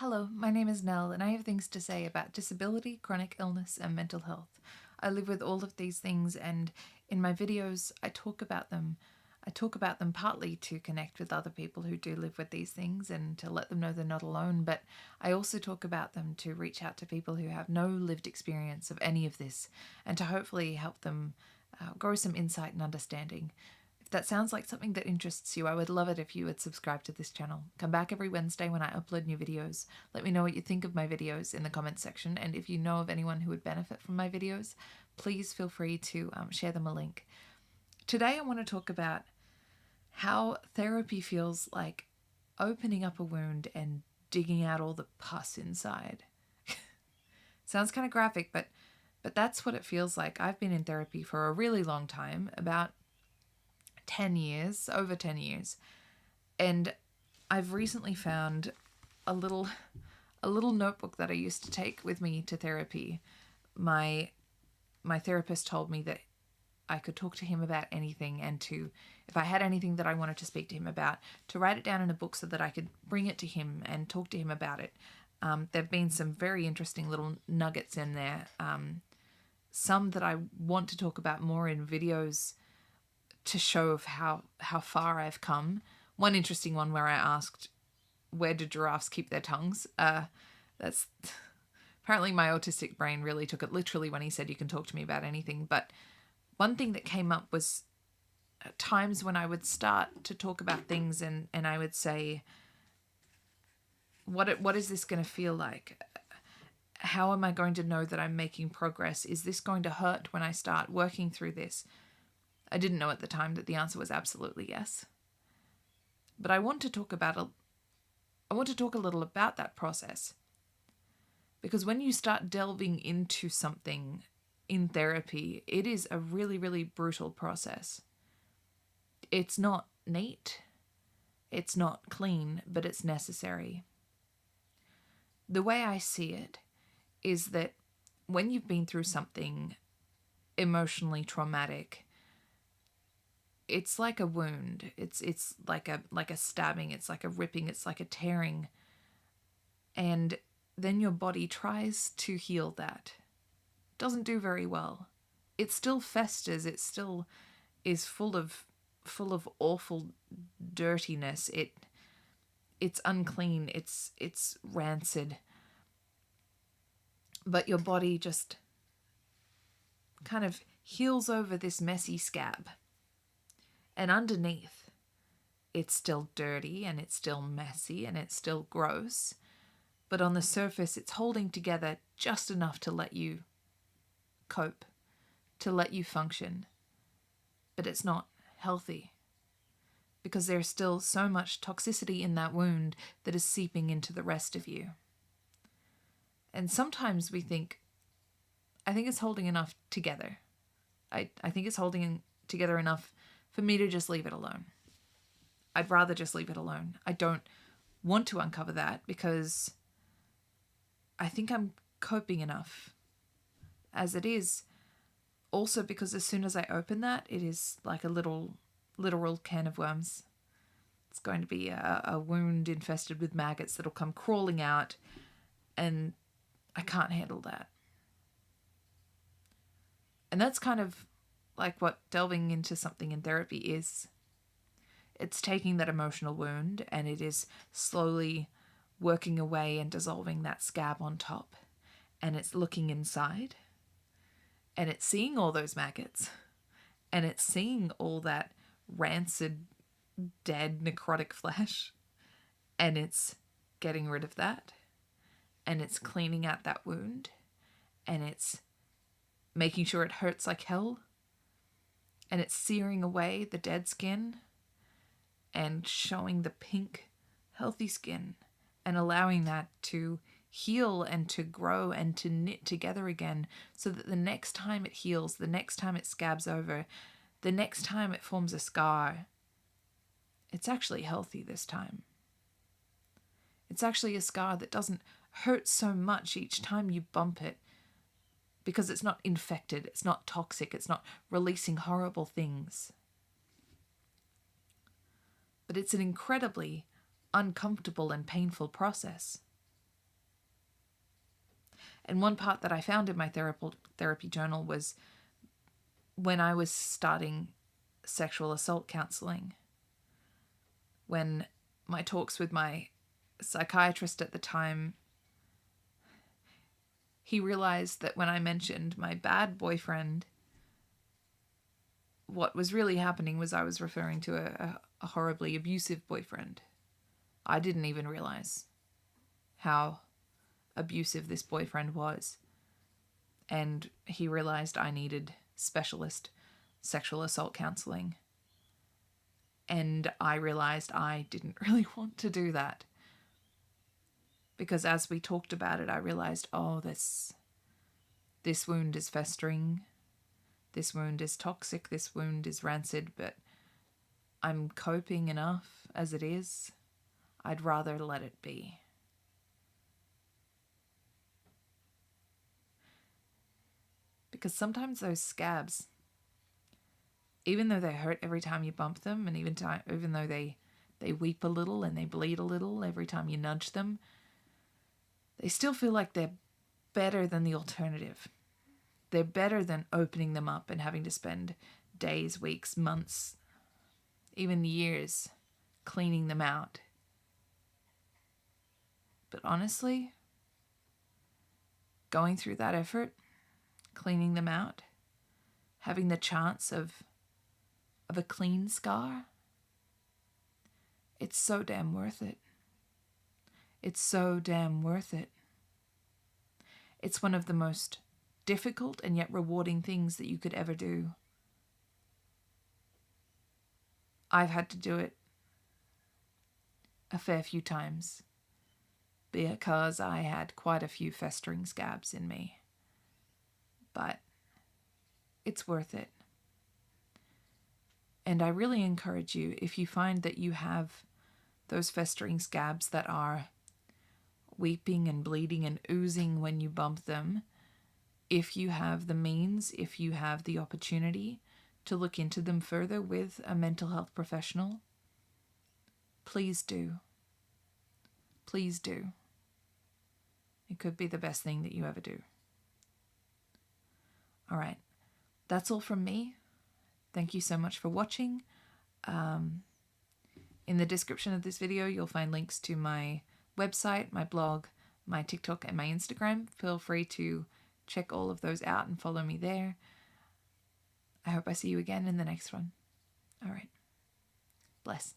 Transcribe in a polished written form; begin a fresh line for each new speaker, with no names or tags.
Hello, my name is Nell, and I have things to say about disability, chronic illness, and mental health. I live with all of these things, and in my videos, I talk about them. I talk about them partly to connect with other people who do live with these things and to let them know they're not alone, but I also talk about them to reach out to people who have no lived experience of any of this and to hopefully help them grow some insight and understanding. If that sounds like something that interests you, I would love it if you would subscribe to this channel. Come back every Wednesday when I upload new videos. Let me know what you think of my videos in the comments section, and if you know of anyone who would benefit from my videos, please feel free to share them a link. Today I want to talk about how therapy feels like opening up a wound and digging out all the pus inside. Sounds kind of graphic, but that's what it feels like. I've been in therapy for a really long time, about 10 years, over 10 years. And I've recently found a little notebook that I used to take with me to therapy. My therapist told me that I could talk to him about anything, and to, if I had anything that I wanted to speak to him about, to write it down in a book so that I could bring it to him and talk to him about it. There have been some very interesting little nuggets in there. Some that I want to talk about more in videos to show of how far I've come. One interesting one where I asked, where do giraffes keep their tongues? That's apparently my autistic brain really took it literally when he said you can talk to me about anything. But one thing that came up was times when I would start to talk about things and I would say, what is this going to feel like? How am I going to know that I'm making progress? Is this going to hurt when I start working through this? I didn't know at the time that the answer was absolutely yes. But I want to talk a little about that process. Because when you start delving into something in therapy, it is a really, really brutal process. It's not neat, it's not clean, but it's necessary. The way I see it is that when you've been through something emotionally traumatic, it's like a wound. It's like a stabbing, it's like a ripping, it's like a tearing. And then your body tries to heal that. Doesn't do very well. It still festers, it still is full of awful dirtiness. It's unclean, it's rancid. But your body just kind of heals over this messy scab. And underneath, it's still dirty and it's still messy and it's still gross. But on the surface, it's holding together just enough to let you cope, to let you function. But it's not healthy because there's still so much toxicity in that wound that is seeping into the rest of you. And sometimes we think, I think it's holding enough together. I think it's holding together enough for me to just leave it alone. I'd rather just leave it alone. I don't want to uncover that because I think I'm coping enough as it is. Also because as soon as I open that, it is like a literal can of worms. It's going to be a wound infested with maggots that'll come crawling out, and I can't handle that. And that's kind of like what delving into something in therapy is. It's taking that emotional wound and it is slowly working away and dissolving that scab on top. And it's looking inside and it's seeing all those maggots and it's seeing all that rancid, dead, necrotic flesh, and it's getting rid of that, and it's cleaning out that wound, and it's making sure it hurts like hell, and it's searing away the dead skin and showing the pink, healthy skin and allowing that to heal and to grow and to knit together again so that the next time it heals, the next time it scabs over, the next time it forms a scar, it's actually healthy this time. It's actually a scar that doesn't hurt so much each time you bump it because it's not infected, it's not toxic, it's not releasing horrible things. But it's an incredibly uncomfortable and painful process. And one part that I found in my therapy journal was when I was starting sexual assault counseling, when my talks with my psychiatrist at the time, he realized that when I mentioned my bad boyfriend, what was really happening was I was referring to a horribly abusive boyfriend. I didn't even realize how abusive this boyfriend was. And he realized I needed specialist sexual assault counseling. And I realized I didn't really want to do that. Because as we talked about it, I realized, oh, this wound is festering. This wound is toxic. This wound is rancid, but I'm coping enough as it is. I'd rather let it be. Because sometimes those scabs, even though they hurt every time you bump them, and even though they weep a little and they bleed a little every time you nudge them, they still feel like they're better than the alternative. They're better than opening them up and having to spend days, weeks, months, even years cleaning them out. But honestly, going through that effort, cleaning them out, having the chance of a clean scar, it's so damn worth it. It's so damn worth it. It's one of the most difficult and yet rewarding things that you could ever do. I've had to do it a fair few times because I had quite a few festering scabs in me. But it's worth it. And I really encourage you, if you find that you have those festering scabs that are weeping and bleeding and oozing when you bump them, if you have the means, if you have the opportunity to look into them further with a mental health professional, please do. Please do. It could be the best thing that you ever do. All right. That's all from me. Thank you so much for watching. In the description of this video, you'll find links to my website, my blog, my TikTok, and my Instagram. Feel free to check all of those out and follow me there. I hope I see you again in the next one. All right. Bless.